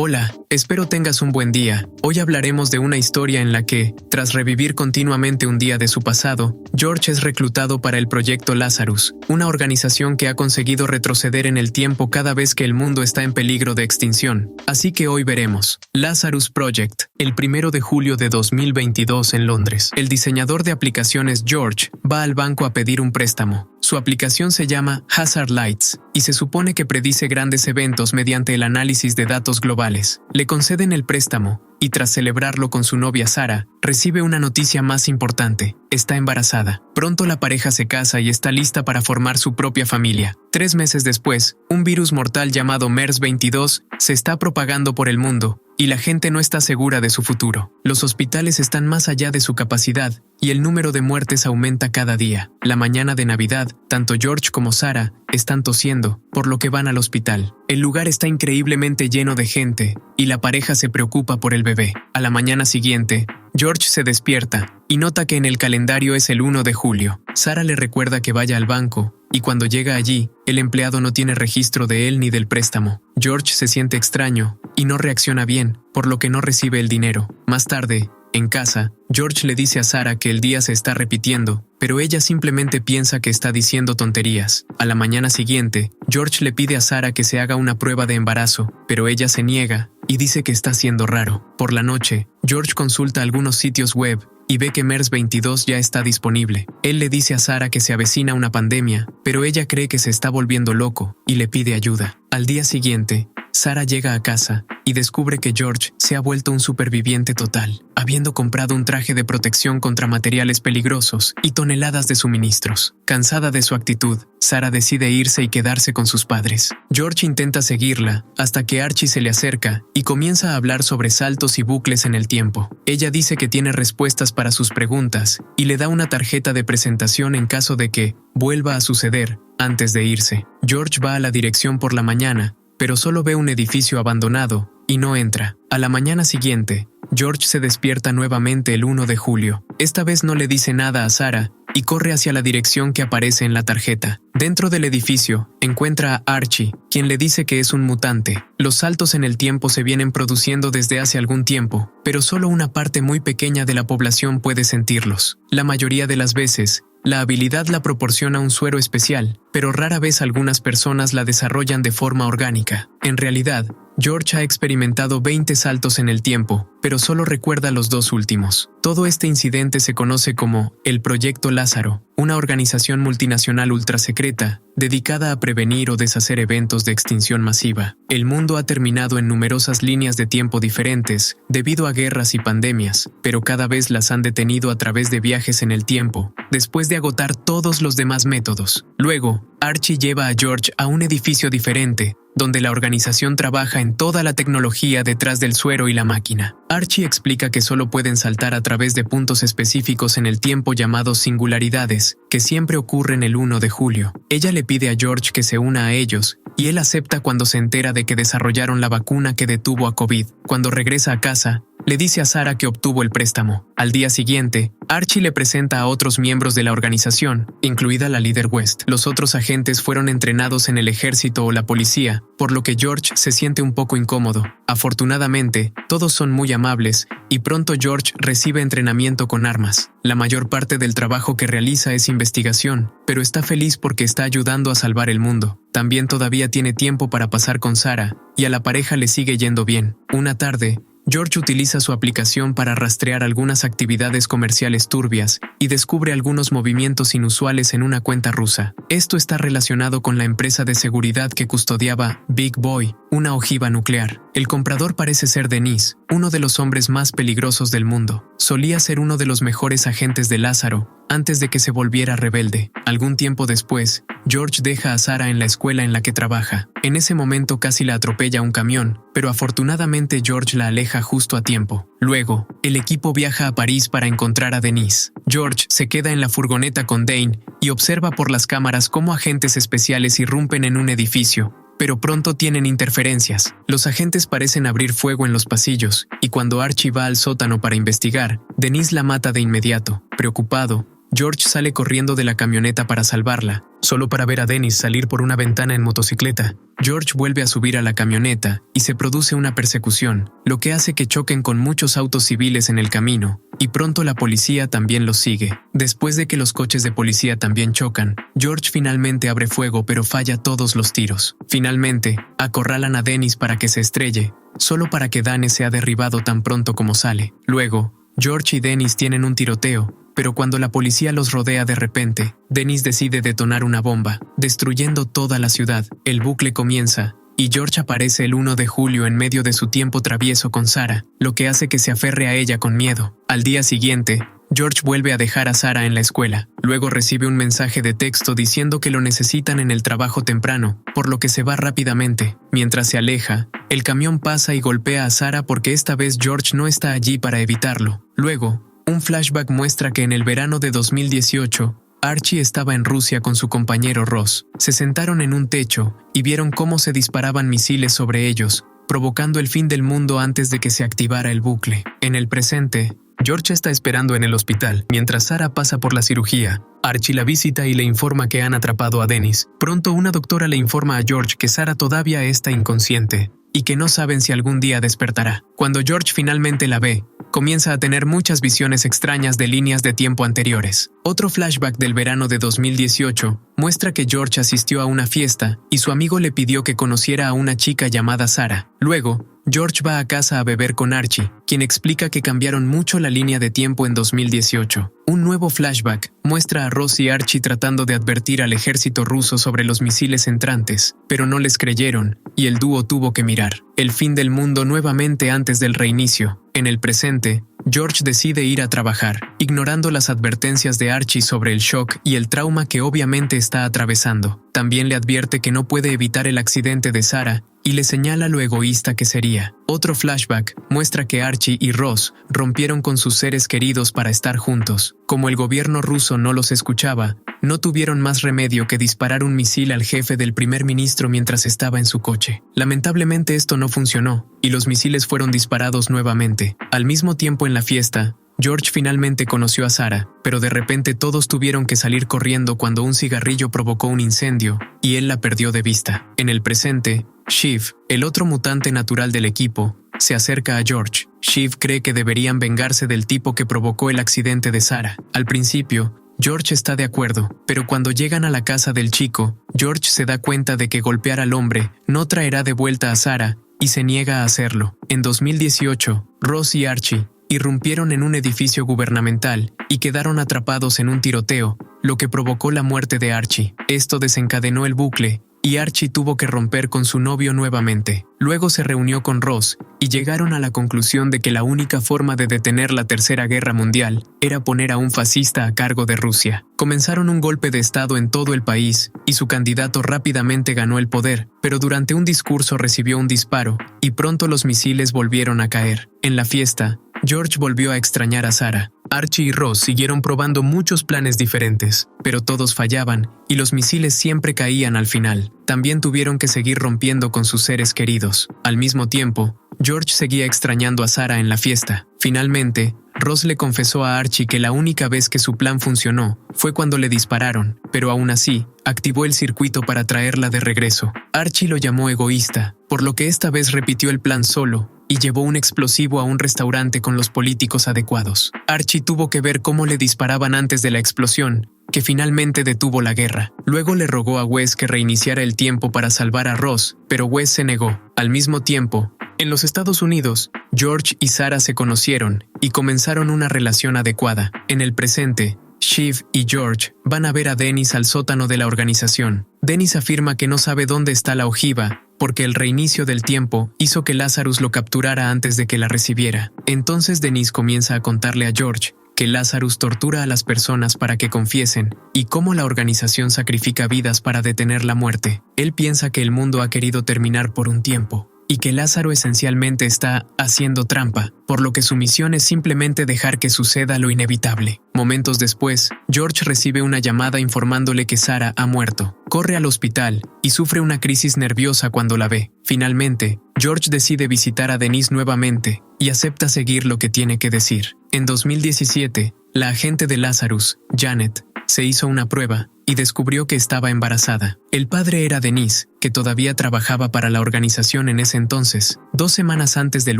Hola, espero tengas un buen día. Hoy hablaremos de una historia en la que, tras revivir continuamente un día de su pasado, George es reclutado para el Proyecto Lazarus, una organización que ha conseguido retroceder en el tiempo cada vez que el mundo está en peligro de extinción. Así que hoy veremos Lazarus Project, el 1 de julio de 2022 en Londres. El diseñador de aplicaciones George va al banco a pedir un préstamo. Su aplicación se llama Hazard Lights y se supone que predice grandes eventos mediante el análisis de datos globales. Le conceden el préstamo y tras celebrarlo con su novia Sarah, recibe una noticia más importante. Está embarazada. Pronto la pareja se casa y está lista para formar su propia familia. 3 meses después, un virus mortal llamado MERS-22 se está propagando por el mundo y la gente no está segura de su futuro. Los hospitales están más allá de su capacidad y el número de muertes aumenta cada día. La mañana de Navidad, tanto George como Sarah están tosiendo, por lo que van al hospital. El lugar está increíblemente lleno de gente y la pareja se preocupa por el bebé. A la mañana siguiente, George se despierta y nota que en el calendario es el 1 de julio. Sarah le recuerda que vaya al banco y cuando llega allí, el empleado no tiene registro de él ni del préstamo. George se siente extraño y no reacciona bien, por lo que no recibe el dinero. Más tarde, en casa, George le dice a Sarah que el día se está repitiendo, pero ella simplemente piensa que está diciendo tonterías. A la mañana siguiente, George le pide a Sarah que se haga una prueba de embarazo, pero ella se niega y dice que está siendo raro. Por la noche, George consulta algunos sitios web y ve que MERS-22 ya está disponible. Él le dice a Sarah que se avecina una pandemia, pero ella cree que se está volviendo loco y le pide ayuda. Al día siguiente, Sarah llega a casa y descubre que George se ha vuelto un superviviente total, habiendo comprado un traje de protección contra materiales peligrosos y toneladas de suministros. Cansada de su actitud, Sarah decide irse y quedarse con sus padres. George intenta seguirla hasta que Archie se le acerca y comienza a hablar sobre saltos y bucles en el tiempo. Ella dice que tiene respuestas para sus preguntas y le da una tarjeta de presentación en caso de que vuelva a suceder antes de irse. George va a la dirección por la mañana, pero solo ve un edificio abandonado y no entra. A la mañana siguiente, George se despierta nuevamente el 1 de julio. Esta vez no le dice nada a Sarah y corre hacia la dirección que aparece en la tarjeta. Dentro del edificio, encuentra a Archie, quien le dice que es un mutante. Los saltos en el tiempo se vienen produciendo desde hace algún tiempo, pero solo una parte muy pequeña de la población puede sentirlos. La mayoría de las veces, la habilidad la proporciona un suero especial, pero rara vez algunas personas la desarrollan de forma orgánica. En realidad, George ha experimentado 20 saltos en el tiempo, pero solo recuerda los 2 últimos. Todo este incidente se conoce como el Proyecto Lázaro, una organización multinacional ultrasecreta dedicada a prevenir o deshacer eventos de extinción masiva. El mundo ha terminado en numerosas líneas de tiempo diferentes debido a guerras y pandemias, pero cada vez las han detenido a través de viajes en el tiempo, después de agotar todos los demás métodos. Luego, Archie lleva a George a un edificio diferente, donde la organización trabaja en toda la tecnología detrás del suero y la máquina. Archie explica que solo pueden saltar a través de puntos específicos en el tiempo llamados singularidades, que siempre ocurren el 1 de julio. Ella le pide a George que se una a ellos, y él acepta cuando se entera de que desarrollaron la vacuna que detuvo a COVID. Cuando regresa a casa, le dice a Sarah que obtuvo el préstamo. Al día siguiente, Archie le presenta a otros miembros de la organización, incluida la líder West. Los otros agentes fueron entrenados en el ejército o la policía, por lo que George se siente un poco incómodo. Afortunadamente, todos son muy amables y pronto George recibe entrenamiento con armas. La mayor parte del trabajo que realiza es investigación, pero está feliz porque está ayudando a salvar el mundo. También todavía tiene tiempo para pasar con Sarah y a la pareja le sigue yendo bien. Una tarde, George utiliza su aplicación para rastrear algunas actividades comerciales turbias y descubre algunos movimientos inusuales en una cuenta rusa. Esto está relacionado con la empresa de seguridad que custodiaba Big Boy, una ojiva nuclear. El comprador parece ser Dennis, uno de los hombres más peligrosos del mundo. Solía ser uno de los mejores agentes de Lázaro antes de que se volviera rebelde. Algún tiempo después, George deja a Sarah en la escuela en la que trabaja. En ese momento casi la atropella un camión, pero afortunadamente George la aleja justo a tiempo. Luego, el equipo viaja a París para encontrar a Denise. George se queda en la furgoneta con Dane y observa por las cámaras cómo agentes especiales irrumpen en un edificio, pero pronto tienen interferencias. Los agentes parecen abrir fuego en los pasillos, y cuando Archie va al sótano para investigar, Denise la mata de inmediato. Preocupado, George sale corriendo de la camioneta para salvarla, solo para ver a Dennis salir por una ventana en motocicleta. George vuelve a subir a la camioneta y se produce una persecución, lo que hace que choquen con muchos autos civiles en el camino, y pronto la policía también los sigue. Después de que los coches de policía también chocan, George finalmente abre fuego pero falla todos los tiros. Finalmente, acorralan a Dennis para que se estrelle, solo para que Dane sea derribado tan pronto como sale. Luego, George y Dennis tienen un tiroteo, pero cuando la policía los rodea de repente, Dennis decide detonar una bomba, destruyendo toda la ciudad. El bucle comienza, y George aparece el 1 de julio en medio de su tiempo travieso con Sarah, lo que hace que se aferre a ella con miedo. Al día siguiente, George vuelve a dejar a Sarah en la escuela. Luego recibe un mensaje de texto diciendo que lo necesitan en el trabajo temprano, por lo que se va rápidamente. Mientras se aleja, el camión pasa y golpea a Sarah porque esta vez George no está allí para evitarlo. Luego, un flashback muestra que en el verano de 2018, Archie estaba en Rusia con su compañero Ross. Se sentaron en un techo y vieron cómo se disparaban misiles sobre ellos, provocando el fin del mundo antes de que se activara el bucle. En el presente, George está esperando en el hospital, mientras Sarah pasa por la cirugía. Archie la visita y le informa que han atrapado a Dennis. Pronto una doctora le informa a George que Sarah todavía está inconsciente y que no saben si algún día despertará. Cuando George finalmente la ve, comienza a tener muchas visiones extrañas de líneas de tiempo anteriores. Otro flashback del verano de 2018 muestra que George asistió a una fiesta y su amigo le pidió que conociera a una chica llamada Sarah. Luego, George va a casa a beber con Archie, quien explica que cambiaron mucho la línea de tiempo en 2018. Un nuevo flashback muestra a Ross y Archie tratando de advertir al ejército ruso sobre los misiles entrantes, pero no les creyeron, y el dúo tuvo que mirar el fin del mundo nuevamente antes del reinicio. En el presente, George decide ir a trabajar, ignorando las advertencias de Archie sobre el shock y el trauma que obviamente está atravesando. También le advierte que no puede evitar el accidente de Sarah y le señala lo egoísta que sería. Otro flashback muestra que Archie y Ross rompieron con sus seres queridos para estar juntos. Como el gobierno ruso no los escuchaba, no tuvieron más remedio que disparar un misil al jefe del primer ministro mientras estaba en su coche. Lamentablemente esto no funcionó, y los misiles fueron disparados nuevamente. Al mismo tiempo en la fiesta, George finalmente conoció a Sarah, pero de repente todos tuvieron que salir corriendo cuando un cigarrillo provocó un incendio, y él la perdió de vista. En el presente, Shiv, el otro mutante natural del equipo, se acerca a George. Shiv cree que deberían vengarse del tipo que provocó el accidente de Sarah. Al principio, George está de acuerdo, pero cuando llegan a la casa del chico, George se da cuenta de que golpear al hombre no traerá de vuelta a Sarah y se niega a hacerlo. En 2018, Ross y Archie irrumpieron en un edificio gubernamental y quedaron atrapados en un tiroteo, lo que provocó la muerte de Archie. Esto desencadenó el bucle y Archie tuvo que romper con su novio nuevamente. Luego se reunió con Ross y llegaron a la conclusión de que la única forma de detener la Tercera Guerra Mundial era poner a un fascista a cargo de Rusia. Comenzaron un golpe de estado en todo el país y su candidato rápidamente ganó el poder, pero durante un discurso recibió un disparo y pronto los misiles volvieron a caer. En la fiesta, George volvió a extrañar a Sarah. Archie y Ross siguieron probando muchos planes diferentes, pero todos fallaban y los misiles siempre caían al final. También tuvieron que seguir rompiendo con sus seres queridos. Al mismo tiempo, George seguía extrañando a Sarah en la fiesta. Finalmente, Ross le confesó a Archie que la única vez que su plan funcionó fue cuando le dispararon, pero aún así, activó el circuito para traerla de regreso. Archie lo llamó egoísta, por lo que esta vez repitió el plan solo y llevó un explosivo a un restaurante con los políticos adecuados. Archie tuvo que ver cómo le disparaban antes de la explosión, que finalmente detuvo la guerra. Luego le rogó a Wes que reiniciara el tiempo para salvar a Ross, pero Wes se negó. Al mismo tiempo, en los Estados Unidos, George y Sarah se conocieron y comenzaron una relación adecuada. En el presente, Shiv y George van a ver a Dennis al sótano de la organización. Dennis afirma que no sabe dónde está la ojiva, porque el reinicio del tiempo hizo que Lazarus lo capturara antes de que la recibiera. Entonces Dennis comienza a contarle a George que Lazarus tortura a las personas para que confiesen y cómo la organización sacrifica vidas para detener la muerte. Él piensa que el mundo ha querido terminar por un tiempo y que Lázaro esencialmente está haciendo trampa, por lo que su misión es simplemente dejar que suceda lo inevitable. Momentos después, George recibe una llamada informándole que Sarah ha muerto. Corre al hospital y sufre una crisis nerviosa cuando la ve. Finalmente, George decide visitar a Denise nuevamente y acepta seguir lo que tiene que decir. En 2017, La agente de Lazarus, Janet, se hizo una prueba y descubrió que estaba embarazada. El padre era Denise, que todavía trabajaba para la organización en ese entonces. 2 semanas antes del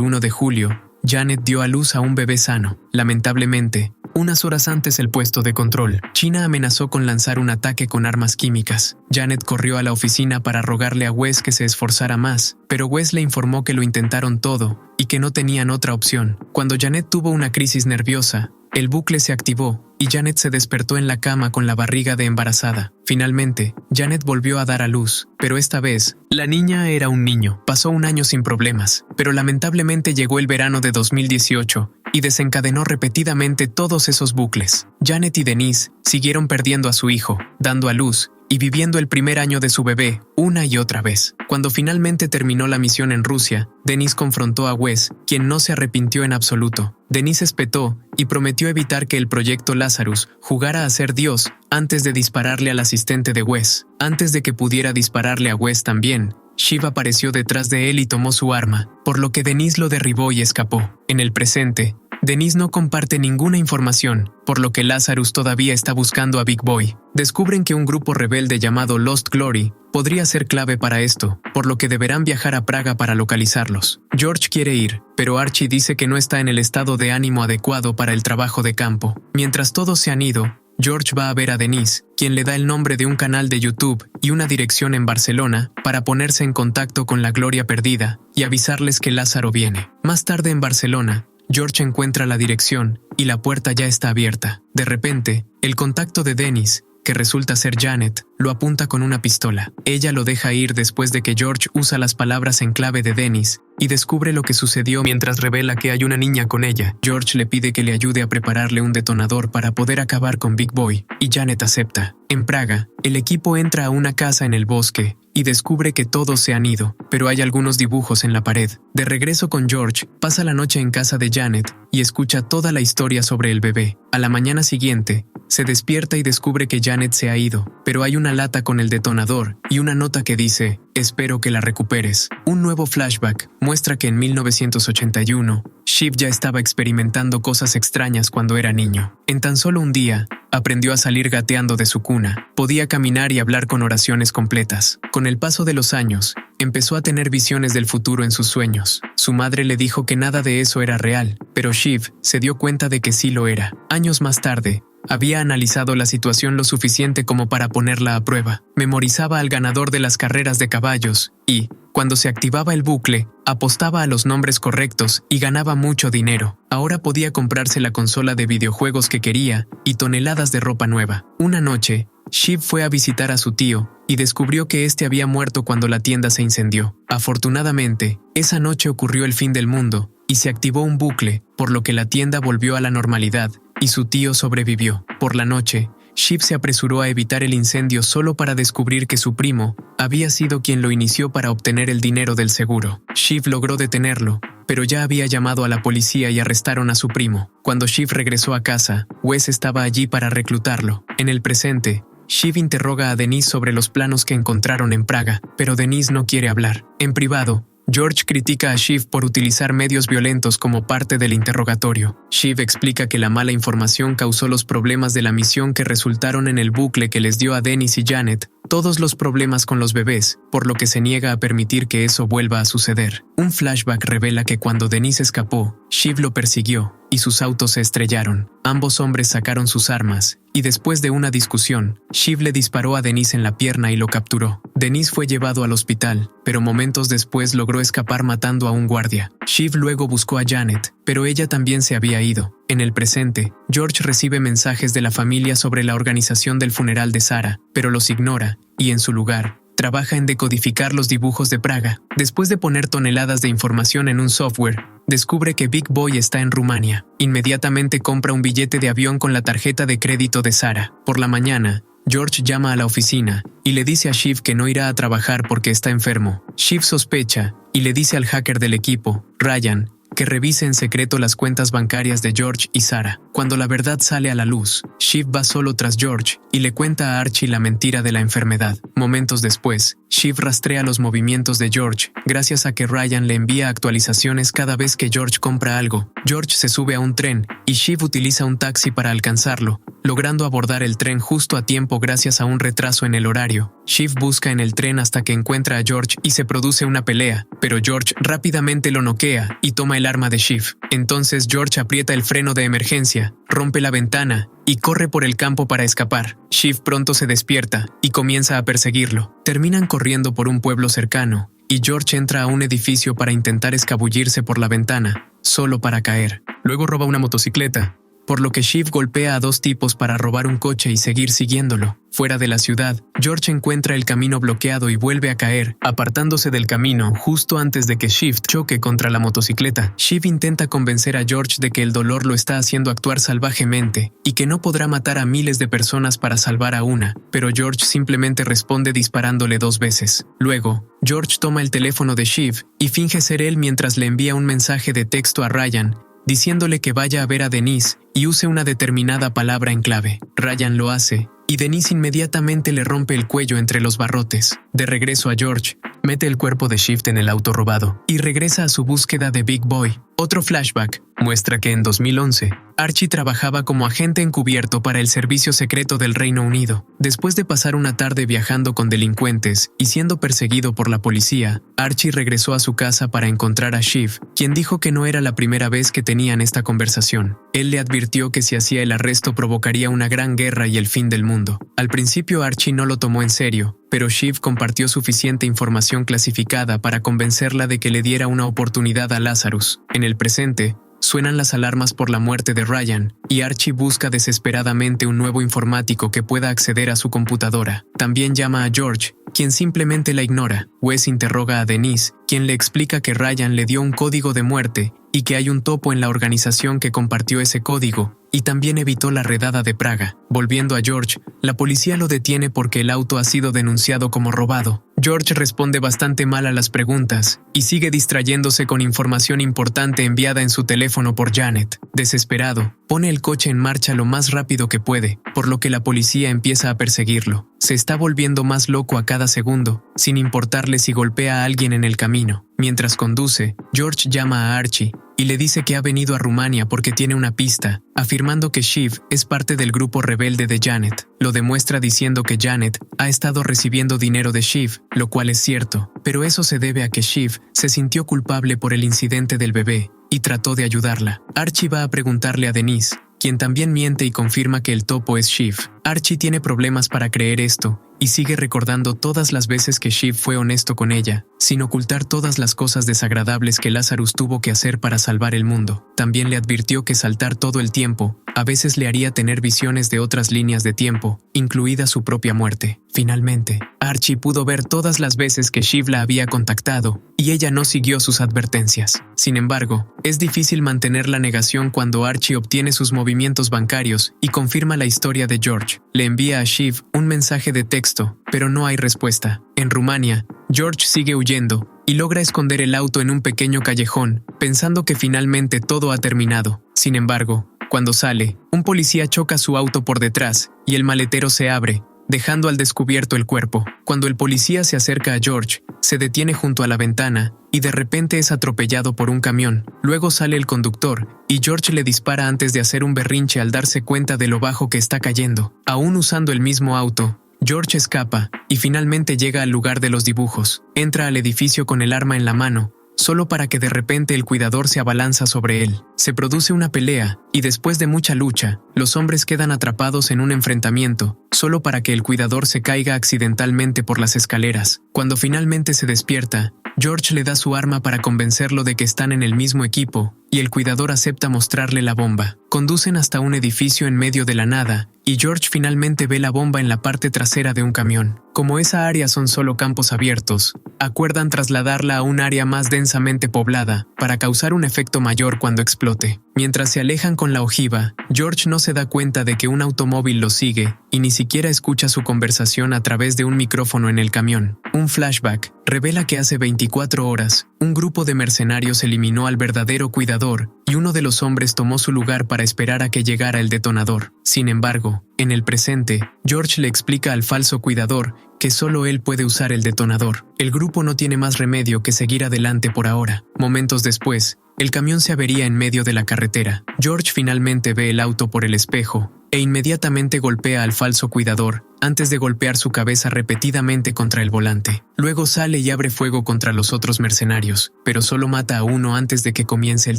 1 de julio, Janet dio a luz a un bebé sano. Lamentablemente, unas horas antes del puesto de control, China amenazó con lanzar un ataque con armas químicas. Janet corrió a la oficina para rogarle a Wes que se esforzara más, pero Wes le informó que lo intentaron todo y que no tenían otra opción. Cuando Janet tuvo una crisis nerviosa, el bucle se activó y Janet se despertó en la cama con la barriga de embarazada. Finalmente, Janet volvió a dar a luz, pero esta vez, la niña era un niño. Pasó un año sin problemas, pero lamentablemente llegó el verano de 2018 y desencadenó repetidamente todos esos bucles. Janet y Denise siguieron perdiendo a su hijo, dando a luz y viviendo el primer año de su bebé una y otra vez. Cuando finalmente terminó la misión en Rusia, Denise confrontó a Wes, quien no se arrepintió en absoluto. Denise espetó y prometió evitar que el proyecto Lazarus jugara a ser Dios antes de dispararle al asistente de Wes. Antes de que pudiera dispararle a Wes también, Shiv apareció detrás de él y tomó su arma, por lo que Denise lo derribó y escapó. En el presente, Denise no comparte ninguna información, por lo que Lazarus todavía está buscando a Big Boy. Descubren que un grupo rebelde llamado Lost Glory podría ser clave para esto, por lo que deberán viajar a Praga para localizarlos. George quiere ir, pero Archie dice que no está en el estado de ánimo adecuado para el trabajo de campo. Mientras todos se han ido, George va a ver a Denise, quien le da el nombre de un canal de YouTube y una dirección en Barcelona para ponerse en contacto con la Gloria perdida y avisarles que Lázaro viene. Más tarde en Barcelona, George encuentra la dirección y la puerta ya está abierta. De repente, el contacto de Denise, que resulta ser Janet, lo apunta con una pistola. Ella lo deja ir después de que George usa las palabras en clave de Denise y descubre lo que sucedió mientras revela que hay una niña con ella. George le pide que le ayude a prepararle un detonador para poder acabar con Big Boy, y Janet acepta. En Praga, el equipo entra a una casa en el bosque y descubre que todos se han ido, pero hay algunos dibujos en la pared. De regreso con George, pasa la noche en casa de Janet y escucha toda la historia sobre el bebé. A la mañana siguiente, se despierta y descubre que Janet se ha ido, pero hay una lata con el detonador y una nota que dice: "Espero que la recuperes". Un nuevo flashback muestra que en 1981, Shiv ya estaba experimentando cosas extrañas cuando era niño. En tan solo un día, aprendió a salir gateando de su cuna, podía caminar y hablar con oraciones completas. Con el paso de los años, empezó a tener visiones del futuro en sus sueños. Su madre le dijo que nada de eso era real, pero Shiv se dio cuenta de que sí lo era. Años más tarde, había analizado la situación lo suficiente como para ponerla a prueba. Memorizaba al ganador de las carreras de caballos y, cuando se activaba el bucle, apostaba a los nombres correctos y ganaba mucho dinero. Ahora podía comprarse la consola de videojuegos que quería y toneladas de ropa nueva. Una noche, Shiv fue a visitar a su tío y descubrió que este había muerto cuando la tienda se incendió. Afortunadamente, esa noche ocurrió el fin del mundo y se activó un bucle, por lo que la tienda volvió a la normalidad y su tío sobrevivió. Por la noche, Shiv se apresuró a evitar el incendio solo para descubrir que su primo había sido quien lo inició para obtener el dinero del seguro. Shiv logró detenerlo, pero ya había llamado a la policía y arrestaron a su primo. Cuando Shiv regresó a casa, Wes estaba allí para reclutarlo. En el presente, Shiv interroga a Denise sobre los planos que encontraron en Praga, pero Denise no quiere hablar. En privado, George critica a Shiv por utilizar medios violentos como parte del interrogatorio. Shiv explica que la mala información causó los problemas de la misión que resultaron en el bucle que les dio a Denise y Janet, todos los problemas con los bebés, por lo que se niega a permitir que eso vuelva a suceder. Un flashback revela que cuando Denise escapó, Shiv lo persiguió y sus autos se estrellaron. Ambos hombres sacaron sus armas y después de una discusión, Shiv le disparó a Denise en la pierna y lo capturó. Denise fue llevado al hospital, pero momentos después logró escapar matando a un guardia. Shiv luego buscó a Janet, pero ella también se había ido. En el presente, George recibe mensajes de la familia sobre la organización del funeral de Sarah, pero los ignora y, en su lugar, trabaja en decodificar los dibujos de Praga. Después de poner toneladas de información en un software, descubre que Big Boy está en Rumania. Inmediatamente compra un billete de avión con la tarjeta de crédito de Sarah. Por la mañana, George llama a la oficina y le dice a Shiv que no irá a trabajar porque está enfermo. Shiv sospecha y le dice al hacker del equipo, Ryan, que revise en secreto las cuentas bancarias de George y Sarah. Cuando la verdad sale a la luz, Shiv va solo tras George y le cuenta a Archie la mentira de la enfermedad. Momentos después, Shiv rastrea los movimientos de George, gracias a que Ryan le envía actualizaciones cada vez que George compra algo. George se sube a un tren y Shiv utiliza un taxi para alcanzarlo, logrando abordar el tren justo a tiempo gracias a un retraso en el horario. Shiv busca en el tren hasta que encuentra a George y se produce una pelea, pero George rápidamente lo noquea y toma el arma de Shiv. Entonces George aprieta el freno de emergencia, rompe la ventana y corre por el campo para escapar. Shiv pronto se despierta y comienza a perseguirlo. Terminan corriendo por un pueblo cercano y George entra a un edificio para intentar escabullirse por la ventana, solo para caer. Luego roba una motocicleta, por lo que Shiv golpea a 2 tipos para robar un coche y seguir siguiéndolo. Fuera de la ciudad, George encuentra el camino bloqueado y vuelve a caer, apartándose del camino justo antes de que Shiv choque contra la motocicleta. Shiv intenta convencer a George de que el dolor lo está haciendo actuar salvajemente y que no podrá matar a miles de personas para salvar a una, pero George simplemente responde disparándole 2 veces. Luego, George toma el teléfono de Shiv y finge ser él mientras le envía un mensaje de texto a Ryan, diciéndole que vaya a ver a Denise y use una determinada palabra en clave. Ryan lo hace, y Denise inmediatamente le rompe el cuello entre los barrotes. De regreso a George, mete el cuerpo de Shiv en el auto robado y regresa a su búsqueda de Big Boy. Otro flashback muestra que en 2011, Archie trabajaba como agente encubierto para el Servicio Secreto del Reino Unido. Después de pasar una tarde viajando con delincuentes y siendo perseguido por la policía, Archie regresó a su casa para encontrar a Shiv, quien dijo que no era la primera vez que tenían esta conversación. Él le advirtió que si hacía el arresto provocaría una gran guerra y el fin del mundo. Al principio Archie no lo tomó en serio, pero Shiv compartió suficiente información clasificada para convencerla de que le diera una oportunidad a Lazarus. En el presente, suenan las alarmas por la muerte de Ryan, y Archie busca desesperadamente un nuevo informático que pueda acceder a su computadora. También llama a George, quien simplemente la ignora. Wes interroga a Denise, quien le explica que Ryan le dio un código de muerte y que hay un topo en la organización que compartió ese código, y también evitó la redada de Praga. Volviendo a George, la policía lo detiene porque el auto ha sido denunciado como robado. George responde bastante mal a las preguntas y sigue distrayéndose con información importante enviada en su teléfono por Janet. Desesperado, pone el coche en marcha lo más rápido que puede, por lo que la policía empieza a perseguirlo. Se está volviendo más loco a cada segundo, sin importarle si golpea a alguien en el camino. Mientras conduce, George llama a Archie y le dice que ha venido a Rumania porque tiene una pista, afirmando que Shiv es parte del grupo rebelde de Janet. Lo demuestra diciendo que Janet ha estado recibiendo dinero de Shiv, lo cual es cierto, pero eso se debe a que Shiv se sintió culpable por el incidente del bebé y trató de ayudarla. Archie va a preguntarle a Denise, quien también miente y confirma que el topo es Shiv. Archie tiene problemas para creer esto y sigue recordando todas las veces que Shiv fue honesto con ella, sin ocultar todas las cosas desagradables que Lazarus tuvo que hacer para salvar el mundo. También le advirtió que saltar todo el tiempo a veces le haría tener visiones de otras líneas de tiempo, incluida su propia muerte. Finalmente, Archie pudo ver todas las veces que Shiv la había contactado, y ella no siguió sus advertencias. Sin embargo, es difícil mantener la negación cuando Archie obtiene sus movimientos bancarios y confirma la historia de George. Le envía a Shiv un mensaje de texto, pero no hay respuesta. En Rumania, George sigue huyendo y logra esconder el auto en un pequeño callejón, pensando que finalmente todo ha terminado. Sin embargo, cuando sale, un policía choca su auto por detrás y el maletero se abre, dejando al descubierto el cuerpo. Cuando el policía se acerca a George, se detiene junto a la ventana y de repente es atropellado por un camión. Luego sale el conductor y George le dispara antes de hacer un berrinche al darse cuenta de lo bajo que está cayendo. Aún usando el mismo auto, George escapa y finalmente llega al lugar de los dibujos. Entra al edificio con el arma en la mano, solo para que de repente el cuidador se abalanza sobre él. Se produce una pelea, y después de mucha lucha, los hombres quedan atrapados en un enfrentamiento, solo para que el cuidador se caiga accidentalmente por las escaleras. Cuando finalmente se despierta, George le da su arma para convencerlo de que están en el mismo equipo, y el cuidador acepta mostrarle la bomba. Conducen hasta un edificio en medio de la nada, y George finalmente ve la bomba en la parte trasera de un camión. Como esa área son solo campos abiertos, acuerdan trasladarla a un área más densamente poblada para causar un efecto mayor cuando explote. Mientras se alejan con la ojiva, George no se da cuenta de que un automóvil lo sigue y ni siquiera escucha su conversación a través de un micrófono en el camión. Un flashback revela que hace 24 horas, un grupo de mercenarios eliminó al verdadero cuidador y uno de los hombres tomó su lugar para esperar a que llegara el detonador. Sin embargo, en el presente, George le explica al falso cuidador que solo él puede usar el detonador. El grupo no tiene más remedio que seguir adelante por ahora. Momentos después, el camión se avería en medio de la carretera. George finalmente ve el auto por el espejo e inmediatamente golpea al falso cuidador antes de golpear su cabeza repetidamente contra el volante. Luego sale y abre fuego contra los otros mercenarios, pero solo mata a uno antes de que comience el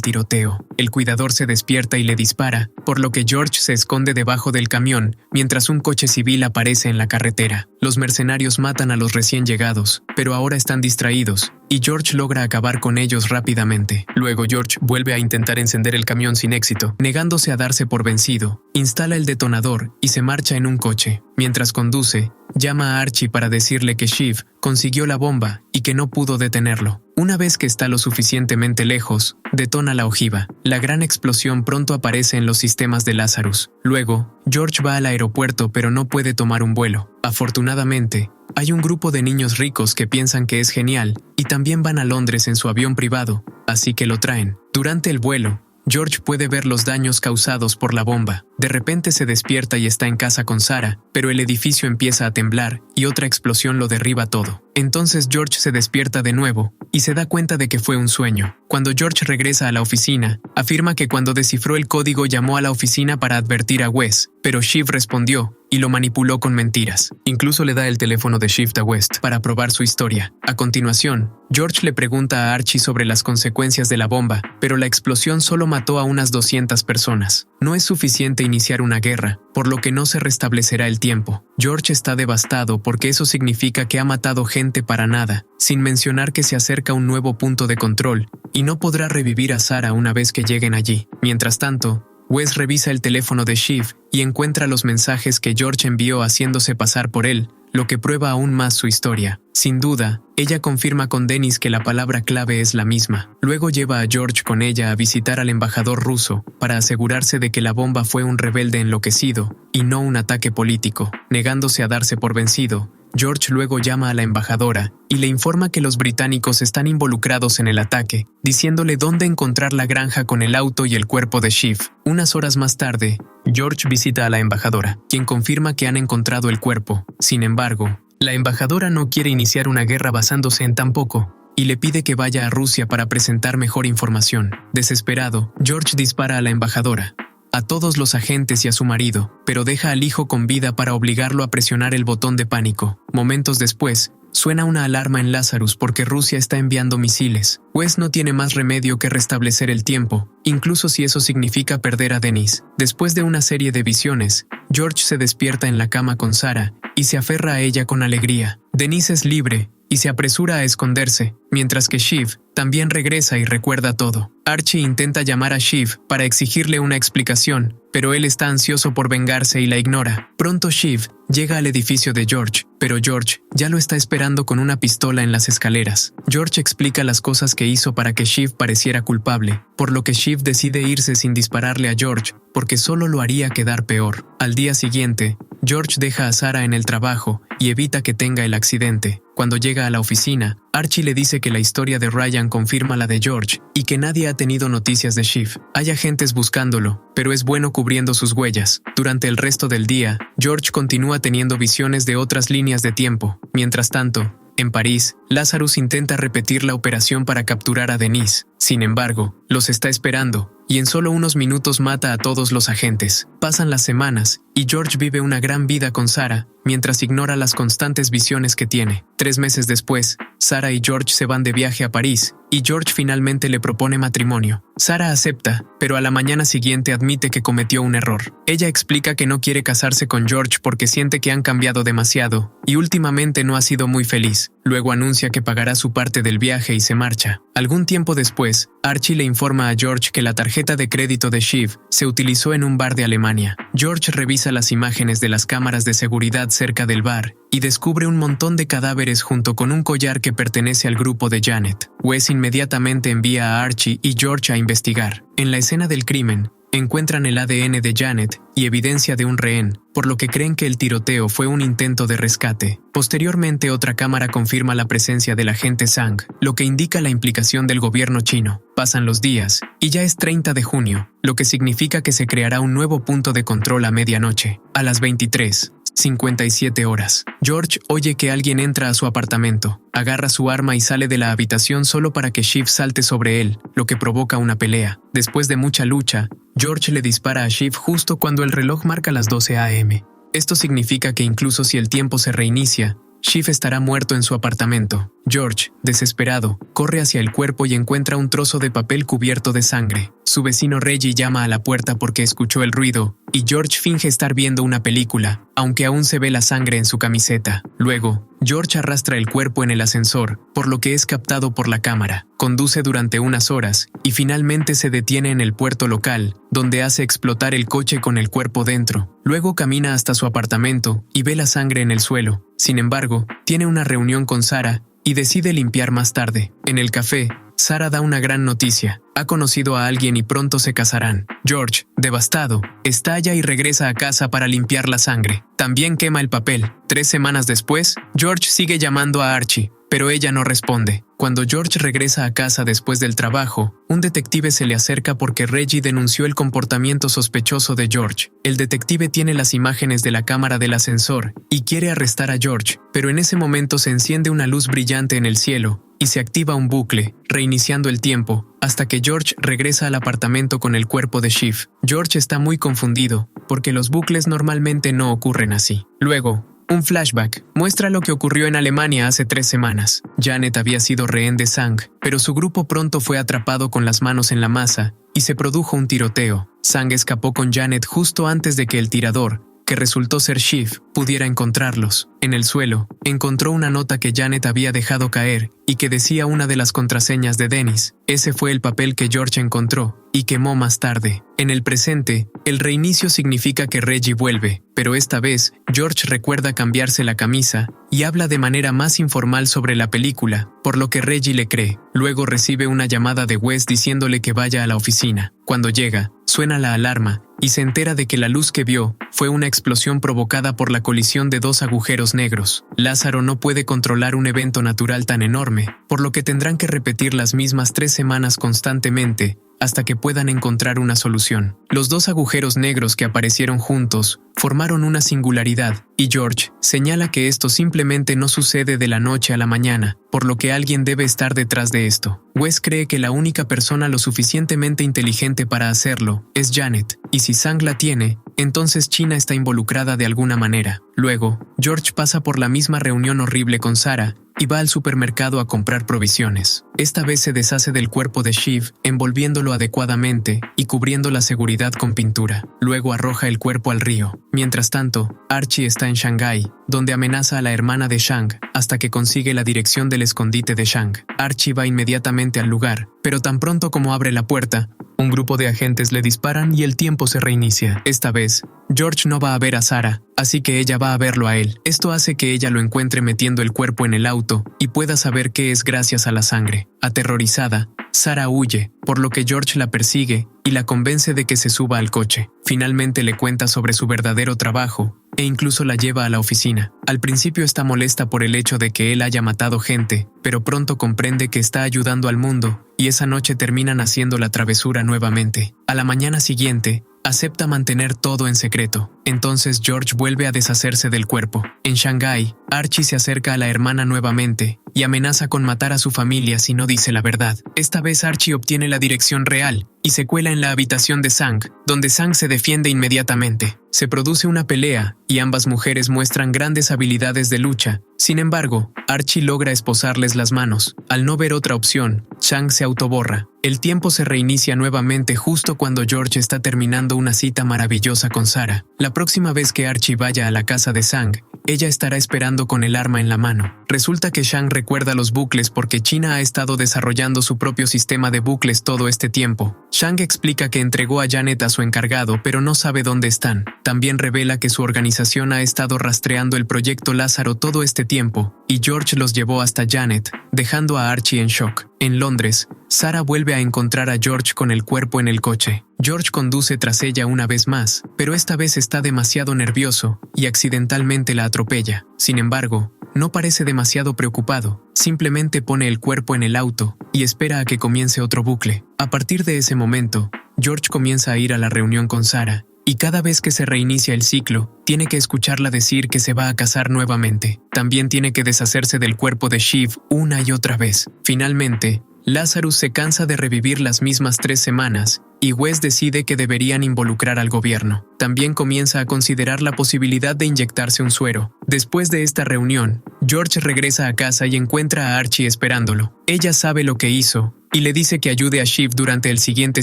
tiroteo. El cuidador se despierta y le dispara, por lo que George se esconde debajo del camión mientras un coche civil aparece en la carretera. Los mercenarios matan a los recién llegados, pero ahora están distraídos, y George logra acabar con ellos rápidamente. Luego George vuelve a intentar encender el camión sin éxito, negándose a darse por vencido. Instala el detonador y se marcha en un coche. Mientras conduce, llama a Archie para decirle que Shiv consiguió la bomba y que no pudo detenerlo. Una vez que está lo suficientemente lejos, detona la ojiva. La gran explosión pronto aparece en los sistemas de Lazarus. Luego, George va al aeropuerto pero no puede tomar un vuelo. Afortunadamente, hay un grupo de niños ricos que piensan que es genial y también van a Londres en su avión privado, así que lo traen. Durante el vuelo, George puede ver los daños causados por la bomba. De repente se despierta y está en casa con Sarah, pero el edificio empieza a temblar y otra explosión lo derriba todo. Entonces George se despierta de nuevo y se da cuenta de que fue un sueño. Cuando George regresa a la oficina, afirma que cuando descifró el código llamó a la oficina para advertir a Wes, pero Shiv respondió y lo manipuló con mentiras. Incluso le da el teléfono de Shiv a West para probar su historia. A continuación, George le pregunta a Archie sobre las consecuencias de la bomba, pero la explosión solo mató a unas 200 personas. No es suficiente iniciar una guerra, por lo que no se restablecerá el tiempo. George está devastado porque eso significa que ha matado gente para nada, sin mencionar que se acerca un nuevo punto de control y no podrá revivir a Sarah una vez que lleguen allí. Mientras tanto, Wes revisa el teléfono de Shiv y encuentra los mensajes que George envió haciéndose pasar por él, lo que prueba aún más su historia. Sin duda, ella confirma con Dennis que la palabra clave es la misma. Luego lleva a George con ella a visitar al embajador ruso para asegurarse de que la bomba fue un rebelde enloquecido y no un ataque político. Negándose a darse por vencido, George luego llama a la embajadora y le informa que los británicos están involucrados en el ataque, diciéndole dónde encontrar la granja con el auto y el cuerpo de Shiv. Unas horas más tarde, George visita a la embajadora, quien confirma que han encontrado el cuerpo. Sin embargo, la embajadora no quiere iniciar una guerra basándose en tan poco, y le pide que vaya a Rusia para presentar mejor información. Desesperado, George dispara a la embajadora, a todos los agentes y a su marido, pero deja al hijo con vida para obligarlo a presionar el botón de pánico. Momentos después, suena una alarma en Lazarus porque Rusia está enviando misiles. Wes no tiene más remedio que restablecer el tiempo, incluso si eso significa perder a Dennis. Después de una serie de visiones, George se despierta en la cama con Sarah y se aferra a ella con alegría. Dennis es libre y se apresura a esconderse, mientras que Shiv también regresa y recuerda todo. Archie intenta llamar a Shiv para exigirle una explicación, pero él está ansioso por vengarse y la ignora. Pronto Shiv llega al edificio de George, pero George ya lo está esperando con una pistola en las escaleras. George explica las cosas que hizo para que Shiv pareciera culpable, por lo que Shiv decide irse sin dispararle a George, porque solo lo haría quedar peor. Al día siguiente, George deja a Sarah en el trabajo y evita que tenga el accidente. Cuando llega a la oficina, Archie le dice que la historia de Ryan confirma la de George y que nadie ha tenido noticias de Shiv. Hay agentes buscándolo, pero es bueno cubriendo sus huellas. Durante el resto del día, George continúa teniendo visiones de otras líneas de tiempo. Mientras tanto, en París, Lazarus intenta repetir la operación para capturar a Denise. Sin embargo, los está esperando, y en solo unos minutos mata a todos los agentes. Pasan las semanas, y George vive una gran vida con Sarah, mientras ignora las constantes visiones que tiene. 3 meses después, Sarah y George se van de viaje a París, y George finalmente le propone matrimonio. Sarah acepta, pero a la mañana siguiente admite que cometió un error. Ella explica que no quiere casarse con George porque siente que han cambiado demasiado, y últimamente no ha sido muy feliz. Luego anuncia que pagará su parte del viaje y se marcha. Algún tiempo después, Archie le informa a George que la tarjeta de crédito de Shiv se utilizó en un bar de Alemania. George revisa las imágenes de las cámaras de seguridad cerca del bar y descubre un montón de cadáveres junto con un collar que pertenece al grupo de Janet. Wes inmediatamente envía a Archie y George a investigar. En la escena del crimen, encuentran el ADN de Janet y evidencia de un rehén, por lo que creen que el tiroteo fue un intento de rescate. Posteriormente, otra cámara confirma la presencia del agente Zhang, lo que indica la implicación del gobierno chino. Pasan los días, y ya es 30 de junio, lo que significa que se creará un nuevo punto de control a medianoche, a las 23:57 horas. George oye que alguien entra a su apartamento, agarra su arma y sale de la habitación solo para que Shiv salte sobre él, lo que provoca una pelea. Después de mucha lucha, George le dispara a Shiv justo cuando el reloj marca las 12 a.m. Esto significa que incluso si el tiempo se reinicia, Shiv estará muerto en su apartamento. George, desesperado, corre hacia el cuerpo y encuentra un trozo de papel cubierto de sangre. Su vecino Reggie llama a la puerta porque escuchó el ruido, y George finge estar viendo una película, aunque aún se ve la sangre en su camiseta. Luego, George arrastra el cuerpo en el ascensor, por lo que es captado por la cámara. Conduce durante unas horas, y finalmente se detiene en el puerto local, donde hace explotar el coche con el cuerpo dentro. Luego camina hasta su apartamento y ve la sangre en el suelo. Sin embargo, tiene una reunión con Sarah y decide limpiar más tarde. En el café, Sarah da una gran noticia. Ha conocido a alguien y pronto se casarán. George, devastado, estalla y regresa a casa para limpiar la sangre. También quema el papel. 3 semanas después, George sigue llamando a Archie, pero ella no responde. Cuando George regresa a casa después del trabajo, un detective se le acerca porque Reggie denunció el comportamiento sospechoso de George. El detective tiene las imágenes de la cámara del ascensor y quiere arrestar a George, pero en ese momento se enciende una luz brillante en el cielo y se activa un bucle, reiniciando el tiempo, hasta que George regresa al apartamento con el cuerpo de Shiv. George está muy confundido, porque los bucles normalmente no ocurren así. Luego, un flashback muestra lo que ocurrió en Alemania hace 3 semanas. Janet había sido rehén de Zhang, pero su grupo pronto fue atrapado con las manos en la masa y se produjo un tiroteo. Zhang escapó con Janet justo antes de que el tirador, que resultó ser Shiv, pudiera encontrarlos. En el suelo, encontró una nota que Janet había dejado caer y que decía una de las contraseñas de Dennis. Ese fue el papel que George encontró y quemó más tarde. En el presente, el reinicio significa que Reggie vuelve, pero esta vez, George recuerda cambiarse la camisa y habla de manera más informal sobre la película, por lo que Reggie le cree. Luego recibe una llamada de Wes diciéndole que vaya a la oficina. Cuando llega, suena la alarma y se entera de que la luz que vio fue una explosión provocada por la colisión de 2 agujeros negros. Lázaro no puede controlar un evento natural tan enorme, por lo que tendrán que repetir las mismas 3 semanas constantemente hasta que puedan encontrar una solución. Los 2 agujeros negros que aparecieron juntos formaron una singularidad, y George señala que esto simplemente no sucede de la noche a la mañana, por lo que alguien debe estar detrás de esto. Wes cree que la única persona lo suficientemente inteligente para hacerlo es Janet, y si Zhang la tiene, entonces China está involucrada de alguna manera. Luego, George pasa por la misma reunión horrible con Sarah y va al supermercado a comprar provisiones. Esta vez se deshace del cuerpo de Shiv, envolviéndolo adecuadamente y cubriendo la seguridad con pintura. Luego arroja el cuerpo al río. Mientras tanto, Archie está en Shanghái, donde amenaza a la hermana de Zhang hasta que consigue la dirección del escondite de Zhang. Archie va inmediatamente al lugar, pero tan pronto como abre la puerta, un grupo de agentes le disparan y el tiempo se reinicia. Esta vez, George no va a ver a Sarah, así que ella va a verlo a él. Esto hace que ella lo encuentre metiendo el cuerpo en el auto y pueda saber qué es gracias a la sangre. Aterrorizada, Sarah huye, por lo que George la persigue y la convence de que se suba al coche. Finalmente le cuenta sobre su verdadero trabajo e incluso la lleva a la oficina. Al principio está molesta por el hecho de que él haya matado gente, pero pronto comprende que está ayudando al mundo y esa noche terminan haciendo la travesura nuevamente. A la mañana siguiente, acepta mantener todo en secreto. Entonces George vuelve a deshacerse del cuerpo. En Shanghái, Archie se acerca a la hermana nuevamente y amenaza con matar a su familia si no dice la verdad. Esta vez Archie obtiene la dirección real y se cuela en la habitación de Zhang, donde Zhang se defiende inmediatamente. Se produce una pelea y ambas mujeres muestran grandes habilidades de lucha. Sin embargo, Archie logra esposarles las manos. Al no ver otra opción, Chang se autoborra. El tiempo se reinicia nuevamente justo cuando George está terminando una cita maravillosa con Sarah. La próxima vez que Archie vaya a la casa de Sang, ella estará esperando con el arma en la mano. Resulta que Chang recuerda los bucles porque China ha estado desarrollando su propio sistema de bucles todo este tiempo. Chang explica que entregó a Janet a su encargado, pero no sabe dónde están. También revela que su organización ha estado rastreando el proyecto Lázaro todo este tiempo, y George los llevó hasta Janet, dejando a Archie en shock. En Londres, Sarah vuelve a encontrar a George con el cuerpo en el coche. George conduce tras ella una vez más, pero esta vez está demasiado nervioso y accidentalmente la atropella. Sin embargo, no parece demasiado preocupado, simplemente pone el cuerpo en el auto y espera a que comience otro bucle. A partir de ese momento, George comienza a ir a la reunión con Sarah, y cada vez que se reinicia el ciclo, tiene que escucharla decir que se va a casar nuevamente. También tiene que deshacerse del cuerpo de Shiv una y otra vez. Finalmente, Lazarus se cansa de revivir las mismas 3 semanas, y Wes decide que deberían involucrar al gobierno. También comienza a considerar la posibilidad de inyectarse un suero. Después de esta reunión, George regresa a casa y encuentra a Archie esperándolo. Ella sabe lo que hizo, y le dice que ayude a Shiv durante el siguiente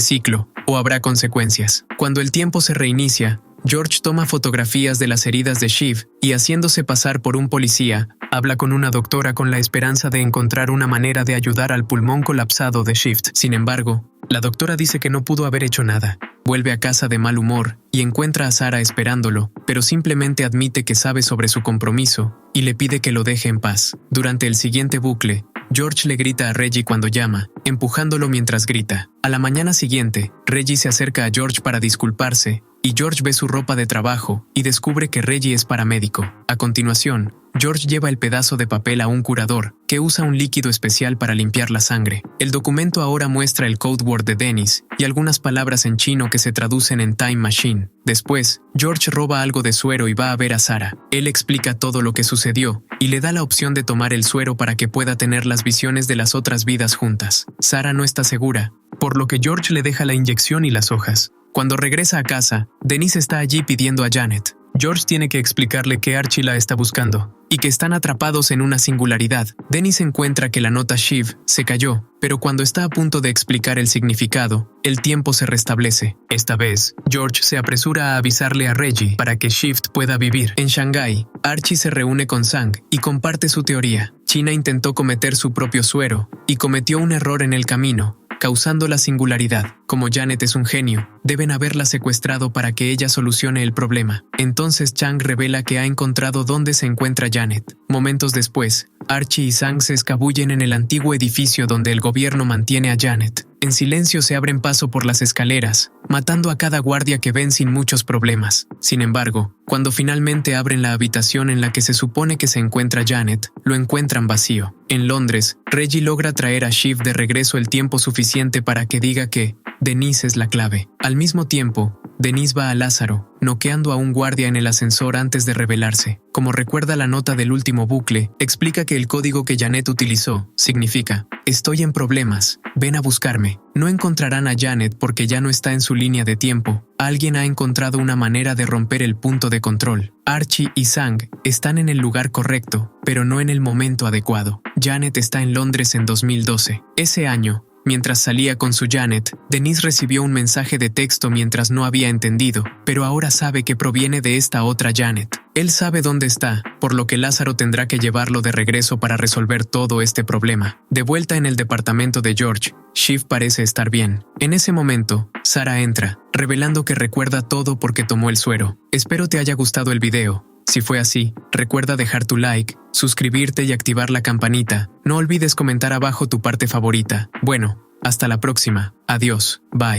ciclo, o habrá consecuencias. Cuando el tiempo se reinicia, George toma fotografías de las heridas de Shiv y, haciéndose pasar por un policía, habla con una doctora con la esperanza de encontrar una manera de ayudar al pulmón colapsado de Shiv. Sin embargo, la doctora dice que no pudo haber hecho nada. Vuelve a casa de mal humor y encuentra a Sarah esperándolo, pero simplemente admite que sabe sobre su compromiso y le pide que lo deje en paz. Durante el siguiente bucle, George le grita a Reggie cuando llama, empujándolo mientras grita. A la mañana siguiente, Reggie se acerca a George para disculparse, y George ve su ropa de trabajo y descubre que Reggie es paramédico. A continuación, George lleva el pedazo de papel a un curador, que usa un líquido especial para limpiar la sangre. El documento ahora muestra el code word de Dennis y algunas palabras en chino que se traducen en Time Machine. Después, George roba algo de suero y va a ver a Sarah. Él explica todo lo que sucedió y le da la opción de tomar el suero para que pueda tener las visiones de las otras vidas juntas. Sarah no está segura, por lo que George le deja la inyección y las hojas. Cuando regresa a casa, Denise está allí pidiendo a Janet. George tiene que explicarle que Archie la está buscando y que están atrapados en una singularidad. Denise encuentra que la nota Shiv se cayó, pero cuando está a punto de explicar el significado, el tiempo se restablece. Esta vez, George se apresura a avisarle a Reggie para que Shiv pueda vivir. En Shanghái, Archie se reúne con Sang y comparte su teoría. China intentó cometer su propio suero y cometió un error en el camino, causando la singularidad. Como Janet es un genio, deben haberla secuestrado para que ella solucione el problema. Entonces Chang revela que ha encontrado dónde se encuentra Janet. Momentos después, Archie y Sang se escabullen en el antiguo edificio donde el gobierno mantiene a Janet. En silencio se abren paso por las escaleras, matando a cada guardia que ven sin muchos problemas. Sin embargo, cuando finalmente abren la habitación en la que se supone que se encuentra Janet, lo encuentran vacío. En Londres, Reggie logra traer a Shiv de regreso el tiempo suficiente para que diga que Denise es la clave. Al mismo tiempo, Denise va a Lázaro, noqueando a un guardia en el ascensor antes de rebelarse. Como recuerda la nota del último bucle, explica que el código que Janet utilizó significa: estoy en problemas, ven a buscarme. No encontrarán a Janet porque ya no está en su línea de tiempo. Alguien ha encontrado una manera de romper el punto de control. Archie y Sang están en el lugar correcto, pero no en el momento adecuado. Janet está en Londres en 2012. Ese año, mientras salía con su Janet, Denise recibió un mensaje de texto mientras no había entendido, pero ahora sabe que proviene de esta otra Janet. Él sabe dónde está, por lo que Lázaro tendrá que llevarlo de regreso para resolver todo este problema. De vuelta en el departamento de George, Shiv parece estar bien. En ese momento, Sarah entra, revelando que recuerda todo porque tomó el suero. Espero te haya gustado el video. Si fue así, recuerda dejar tu like, suscribirte y activar la campanita. No olvides comentar abajo tu parte favorita. Bueno, hasta la próxima. Adiós. Bye.